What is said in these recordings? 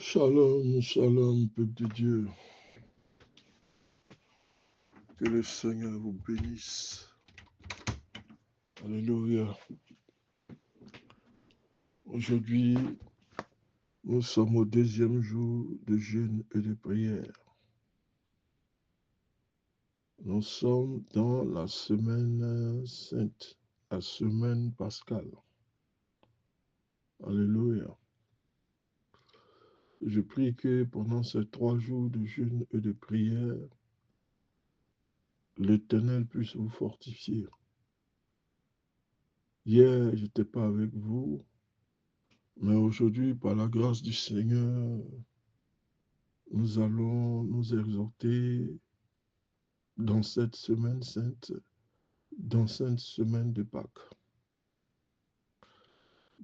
Shalom, shalom, peuple de Dieu. Que le Seigneur vous bénisse. Alléluia. Aujourd'hui, nous sommes au deuxième jour de jeûne et de prière. Nous sommes dans la semaine sainte, la semaine pascale. Alléluia. Je prie que pendant ces 3 jours de jeûne et de prière, l'Éternel puisse vous fortifier. Hier, je n'étais pas avec vous, mais aujourd'hui, par la grâce du Seigneur, nous allons nous exhorter dans cette semaine sainte, dans cette semaine de Pâques.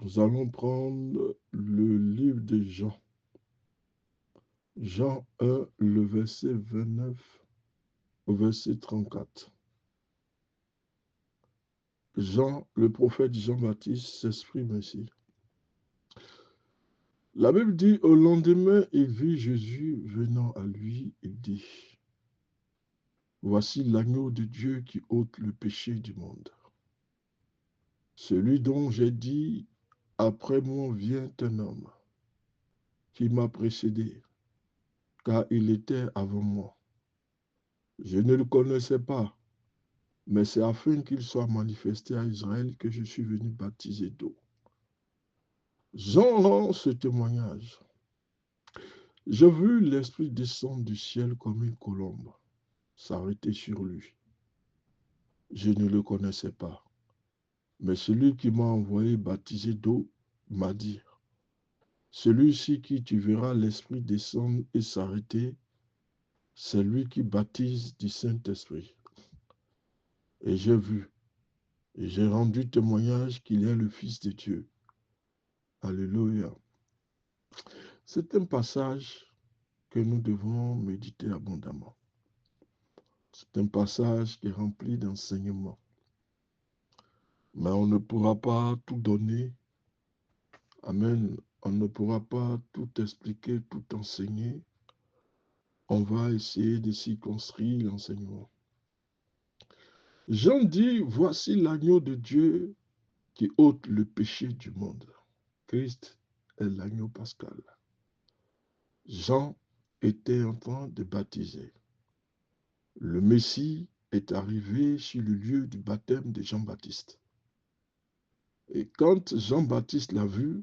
Nous allons prendre le livre de Jean. Jean 1, le verset 29 au verset 34. Jean, le prophète Jean-Baptiste s'exprime ainsi. La Bible dit, au lendemain, il vit Jésus venant à lui et dit, voici l'agneau de Dieu qui ôte le péché du monde. Celui dont j'ai dit, après moi vient un homme qui m'a précédé, car il était avant moi. Je ne le connaissais pas, mais c'est afin qu'il soit manifesté à Israël que je suis venu baptiser d'eau. Jean rend ce témoignage. J'ai vu l'Esprit descendre du ciel comme une colombe, s'arrêter sur lui. Je ne le connaissais pas, mais celui qui m'a envoyé baptiser d'eau m'a dit, celui-ci qui tu verras l'Esprit descendre et s'arrêter, c'est lui qui baptise du Saint-Esprit. Et j'ai vu, et j'ai rendu témoignage qu'il est le Fils de Dieu. Alléluia. C'est un passage que nous devons méditer abondamment. C'est un passage qui est rempli d'enseignements. Mais on ne pourra pas tout donner. Amen. On ne pourra pas tout expliquer, tout enseigner. On va essayer de circonscrire l'enseignement. Jean dit, voici l'agneau de Dieu qui ôte le péché du monde. Christ est l'agneau pascal. Jean était en train de baptiser. Le Messie est arrivé sur le lieu du baptême de Jean-Baptiste. Et quand Jean-Baptiste l'a vu,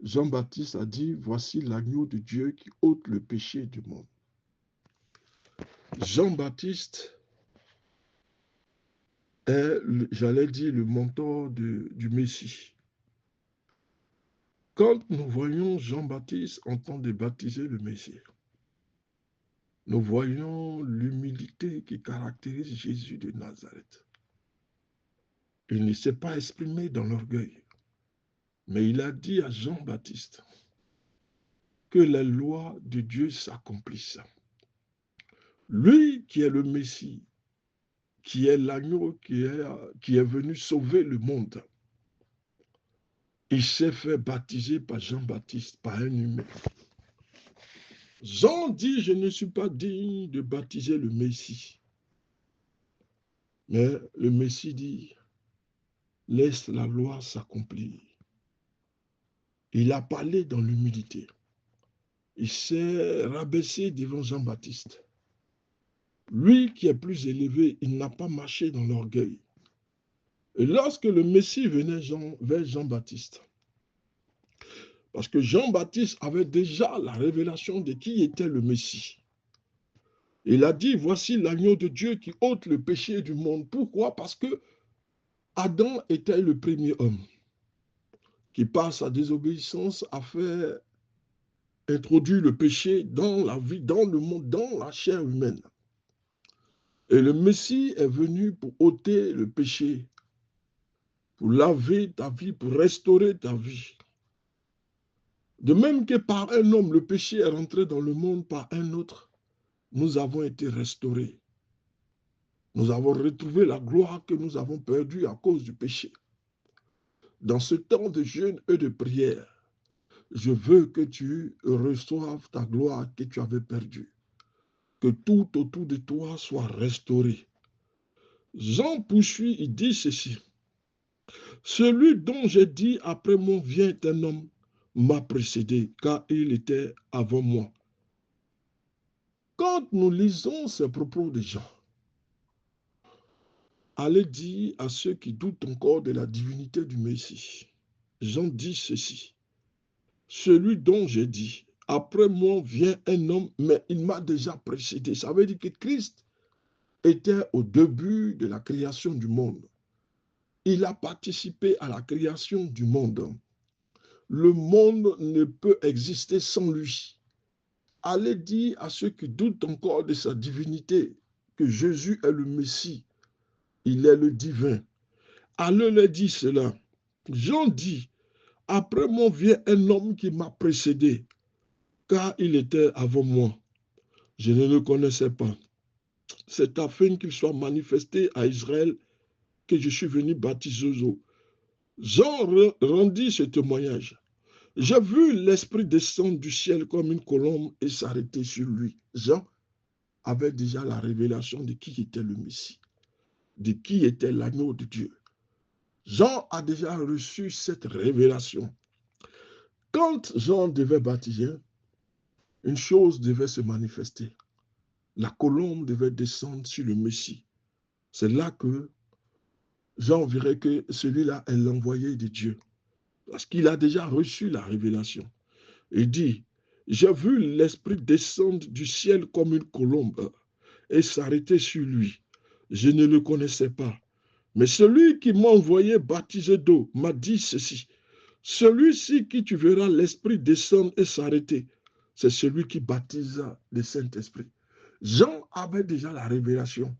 Jean-Baptiste a dit, voici l'agneau de Dieu qui ôte le péché du monde. Jean-Baptiste est, j'allais dire, le mentor du Messie. Quand nous voyons Jean-Baptiste en train de baptiser le Messie, nous voyons l'humilité qui caractérise Jésus de Nazareth. Il ne s'est pas exprimé dans l'orgueil, mais il a dit à Jean-Baptiste que les lois de Dieu s'accomplissent. Lui qui est le Messie, qui est l'agneau qui est venu sauver le monde, il s'est fait baptiser par Jean-Baptiste, par un humain. Jean dit, je ne suis pas digne de baptiser le Messie. Mais le Messie dit, laisse la loi s'accomplir. Il a parlé dans l'humilité. Il s'est rabaissé devant Jean-Baptiste. Lui qui est plus élevé, il n'a pas marché dans l'orgueil. Et lorsque le Messie venait vers Jean-Baptiste, parce que Jean-Baptiste avait déjà la révélation de qui était le Messie. Il a dit, voici l'agneau de Dieu qui ôte le péché du monde. Pourquoi? Parce que Adam était le premier homme qui, par sa désobéissance, a fait introduire le péché dans la vie, dans le monde, dans la chair humaine. Et le Messie est venu pour ôter le péché, pour laver ta vie, pour restaurer ta vie. De même que par un homme, le péché est rentré dans le monde, par un autre, nous avons été restaurés. Nous avons retrouvé la gloire que nous avons perdue à cause du péché. Dans ce temps de jeûne et de prière, je veux que tu reçoives ta gloire que tu avais perdue. Que tout autour de toi soit restauré. Jean poursuit, il dit ceci. Celui dont j'ai dit après moi vient un homme m'a précédé, car il était avant moi. Quand nous lisons ces propos de Jean, allez dire à ceux qui doutent encore de la divinité du Messie. Jean dit ceci. Celui dont j'ai dit, après moi vient un homme, mais il m'a déjà précédé. Ça veut dire que Christ était au début de la création du monde. Il a participé à la création du monde. Le monde ne peut exister sans lui. Allez dire à ceux qui doutent encore de sa divinité que Jésus est le Messie. Il est le divin. Allez leur dire cela. Jean dit, après moi vient un homme qui m'a précédé, car il était avant moi. Je ne le connaissais pas. C'est afin qu'il soit manifesté à Israël que je suis venu baptiser aux eaux. Jean rendit ce témoignage. J'ai vu l'Esprit descendre du ciel comme une colombe et s'arrêter sur lui. Jean avait déjà la révélation de qui était le Messie, de qui était l'agneau de Dieu. Jean a déjà reçu cette révélation. Quand Jean devait baptiser, une chose devait se manifester. La colombe devait descendre sur le Messie. C'est là que Jean verrait que celui-là est l'envoyé de Dieu. Parce qu'il a déjà reçu la révélation. Il dit, j'ai vu l'Esprit descendre du ciel comme une colombe et s'arrêter sur lui. Je ne le connaissais pas. Mais celui qui m'a envoyé baptiser d'eau m'a dit ceci. Celui-ci qui tu verras l'Esprit descendre et s'arrêter, c'est celui qui baptise le Saint-Esprit. Jean avait déjà la révélation.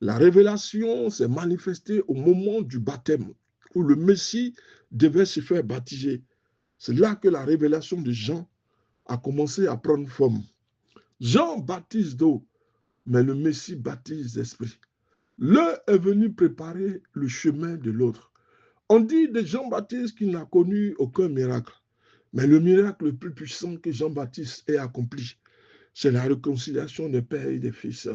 La révélation s'est manifestée au moment du baptême, où le Messie devait se faire baptiser. C'est là que la révélation de Jean a commencé à prendre forme. Jean baptise d'eau, mais le Messie baptise d'esprit. L'un est venu préparer le chemin de l'autre. On dit de Jean-Baptiste qu'il n'a connu aucun miracle. Mais le miracle le plus puissant que Jean-Baptiste ait accompli, c'est la réconciliation des pères et des fils.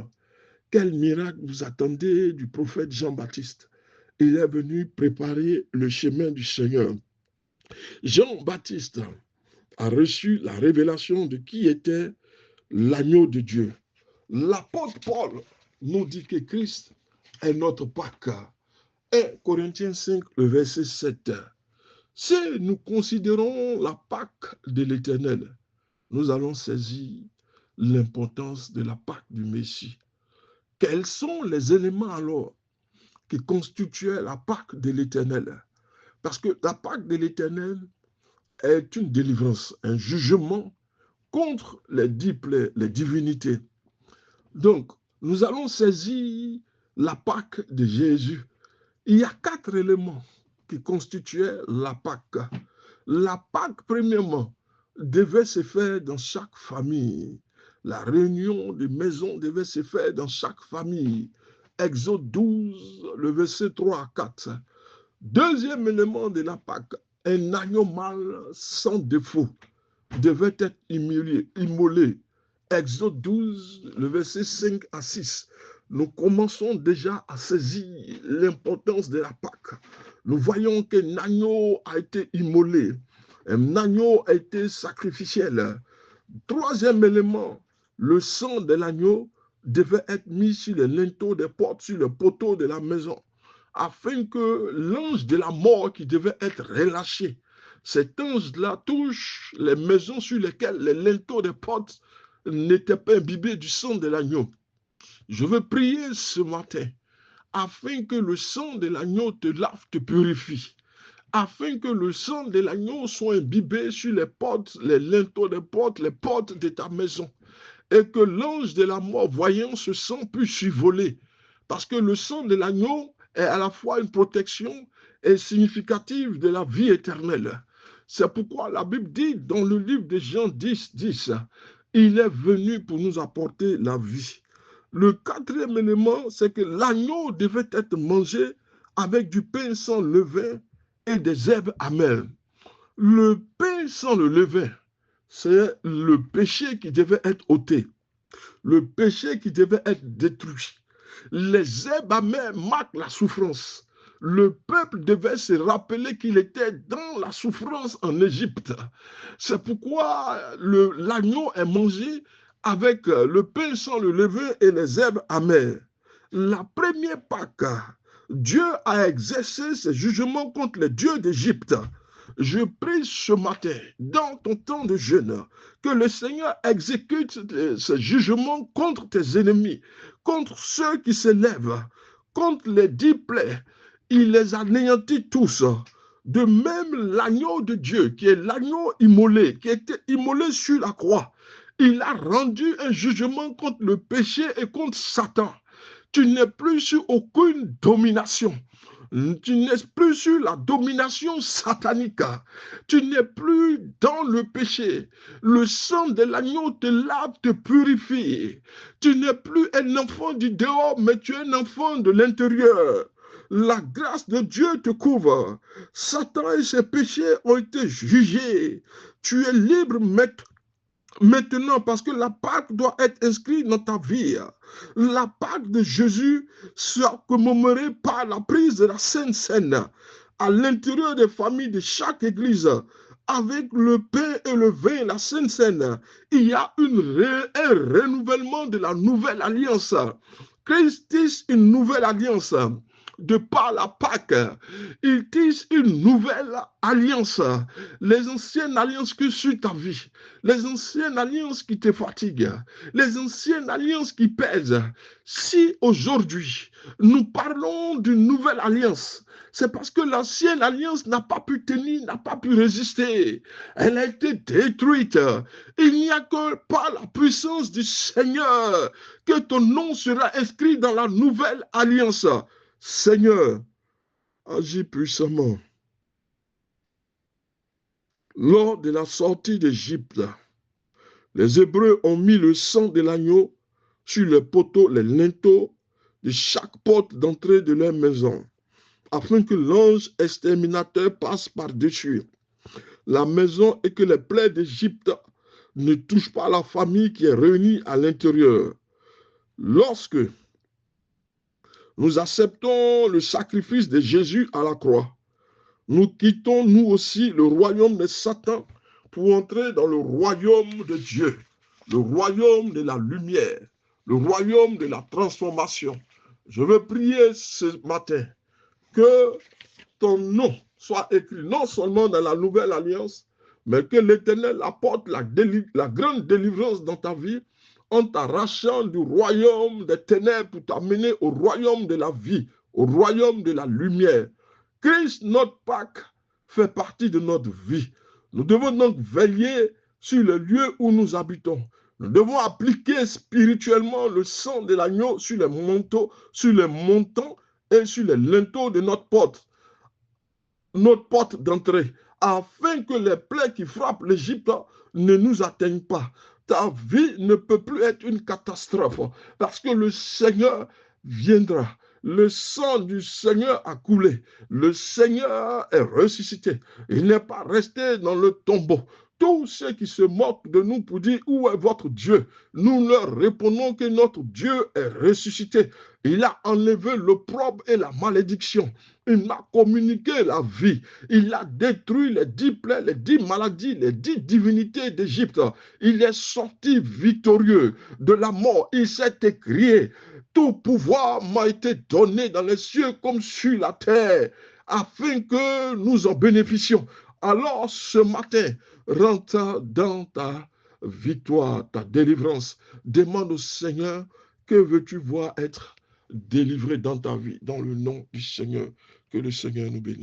Quel miracle vous attendez du prophète Jean-Baptiste? Il est venu préparer le chemin du Seigneur. Jean-Baptiste a reçu la révélation de qui était l'agneau de Dieu. L'apôtre Paul nous dit que Christ est notre Pâque. 1 Corinthiens 5, le verset 7. Si nous considérons la Pâque de l'Éternel, nous allons saisir l'importance de la Pâque du Messie. Quels sont les éléments alors qui constituaient la Pâque de l'Éternel? Parce que la Pâque de l'Éternel est une délivrance, un jugement contre les divinités. Donc, nous allons saisir la Pâque de Jésus. Il y a 4 éléments qui constituaient la Pâque. La Pâque, premièrement, devait se faire dans chaque famille. La réunion des maisons devait se faire dans chaque famille. Exode 12, le verset 3 à 4. Deuxième élément de la Pâque, un agneau mâle sans défaut devait être immolé. Exode 12, le verset 5 à 6. Nous commençons déjà à saisir l'importance de la Pâque. Nous voyons qu'un agneau a été immolé. Un agneau a été sacrificiel. Troisième élément, le sang de l'agneau devait être mis sur les linteaux des portes, sur le poteau de la maison, afin que l'ange de la mort qui devait être relâché, cet ange-là touche les maisons sur lesquelles les linteaux des portes n'étaient pas imbibés du sang de l'agneau. Je veux prier ce matin afin que le sang de l'agneau te lave, te purifie, afin que le sang de l'agneau soit imbibé sur les portes, les linteaux des portes, les portes de ta maison, et que l'ange de la mort, voyant ce sang, puisse survoler. Parce que le sang de l'agneau est à la fois une protection et significative de la vie éternelle. C'est pourquoi la Bible dit dans le livre de Jean 10, 10, il est venu pour nous apporter la vie. Le quatrième élément, c'est que l'agneau devait être mangé avec du pain sans levain et des herbes amères. Le pain sans le levain, c'est le péché qui devait être ôté, le péché qui devait être détruit. Les herbes amères marquent la souffrance. Le peuple devait se rappeler qu'il était dans la souffrance en Égypte. C'est pourquoi l'agneau est mangé avec le pain sans le levain et les herbes amères. La première Pâque, Dieu a exercé ses jugements contre les dieux d'Égypte. Je prie ce matin, dans ton temps de jeûne, que le Seigneur exécute ses jugements contre tes ennemis, contre ceux qui s'élèvent, contre les 10 plaies. Il les anéantit tous. De même, l'agneau de Dieu, qui est l'agneau immolé, qui était immolé sur la croix, il a rendu un jugement contre le péché et contre Satan. Tu n'es plus sur aucune domination. Tu n'es plus sur la domination satanique. Tu n'es plus dans le péché. Le sang de l'agneau te lave, te purifie. Tu n'es plus un enfant du dehors, mais tu es un enfant de l'intérieur. La grâce de Dieu te couvre. Satan et ses péchés ont été jugés. Tu es libre maintenant, parce que la Pâque doit être inscrite dans ta vie. La Pâque de Jésus sera commémorée par la prise de la Sainte Seine à l'intérieur des familles de chaque église. Avec le pain et le vin, la Sainte Seine, il y a un renouvellement de la nouvelle alliance. Christ tisse une nouvelle alliance. De par la Pâque, il tisse une nouvelle alliance. Les anciennes alliances que sur ta vie, les anciennes alliances qui te fatiguent, les anciennes alliances qui pèsent. Si aujourd'hui, nous parlons d'une nouvelle alliance, c'est parce que l'ancienne alliance n'a pas pu tenir, n'a pas pu résister. Elle a été détruite. Il n'y a que par la puissance du Seigneur que ton nom sera inscrit dans la nouvelle alliance. Seigneur, agis puissamment. Lors de la sortie d'Égypte, les Hébreux ont mis le sang de l'agneau sur les poteaux, les linteaux de chaque porte d'entrée de leur maison, afin que l'ange exterminateur passe par-dessus la maison et que les plaies d'Égypte ne touchent pas la famille qui est réunie à l'intérieur. Lorsque nous acceptons le sacrifice de Jésus à la croix, nous quittons nous aussi le royaume de Satan pour entrer dans le royaume de Dieu, le royaume de la lumière, le royaume de la transformation. Je veux prier ce matin que ton nom soit écrit non seulement dans la nouvelle alliance, mais que l'Éternel apporte la grande délivrance dans ta vie en t'arrachant du royaume des ténèbres pour t'amener au royaume de la vie, au royaume de la lumière. Christ, notre Pâque, fait partie de notre vie. Nous devons donc veiller sur le lieu où nous habitons. Nous devons appliquer spirituellement le sang de l'agneau sur les manteaux, sur les montants et sur les linteaux de notre porte d'entrée, afin que les plaies qui frappent l'Égypte ne nous atteignent pas. Ta vie ne peut plus être une catastrophe, parce que le Seigneur viendra. Le sang du Seigneur a coulé. Le Seigneur est ressuscité. Il n'est pas resté dans le tombeau. Tous ceux qui se moquent de nous pour dire où est votre Dieu, nous leur répondons que notre Dieu est ressuscité. Il a enlevé l'opprobre et la malédiction. Il m'a communiqué la vie. Il a détruit les 10 plaies, les 10 maladies, les 10 divinités d'Égypte. Il est sorti victorieux de la mort. Il s'est écrié: tout pouvoir m'a été donné dans les cieux comme sur la terre, afin que nous en bénéficions. Alors ce matin, rentre dans ta victoire, ta délivrance. Demande au Seigneur: que veux-tu voir être délivré dans ta vie, dans le nom du Seigneur? Que le Seigneur nous bénisse.